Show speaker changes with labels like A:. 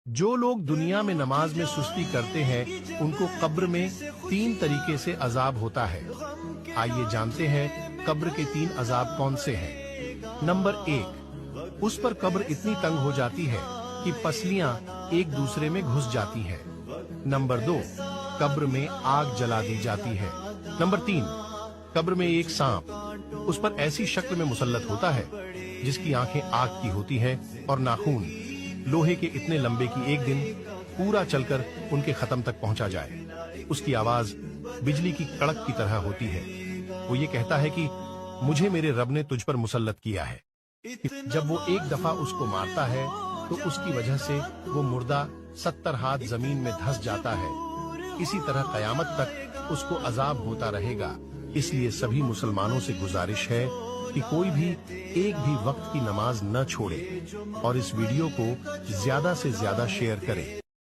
A: जो लोग दुनिया में नमाज में सुस्ती करते हैं उनको कब्र में 3 तरीके से अजाब होता है। आइए जानते हैं कब्र के 3 अजाब कौन से हैं। नंबर 1, उस पर कब्र इतनी तंग हो जाती है कि पसलियां एक दूसरे में घुस जाती हैं। नंबर 2, कब्र में आग जला दी जाती है। नंबर 3, कब्र में एक सांप उस पर ऐसी शक्ल में मुसल्लत होता है जिसकी आंखें आग की होती हैं और नाखून लोहे के इतने लंबे कि एक दिन पूरा चलकर उनके खत्म तक पहुंचा जाए। उसकी आवाज बिजली की कड़क की तरह होती है। वो ये कहता है कि मुझे मेरे रब ने तुझ पर मुसल्लत किया है। जब वो एक दफा उसको मारता है तो उसकी वजह से वो मुर्दा 70 हाथ जमीन में धंस जाता है। इसी तरह कयामत तक उसको अजाब होता रहेगा। इसलिए सभी मुसलमानों से गुजारिश है कि कोई भी एक भी वक्त की नमाज न छोड़े और इस वीडियो को ज्यादा से ज्यादा शेयर करें।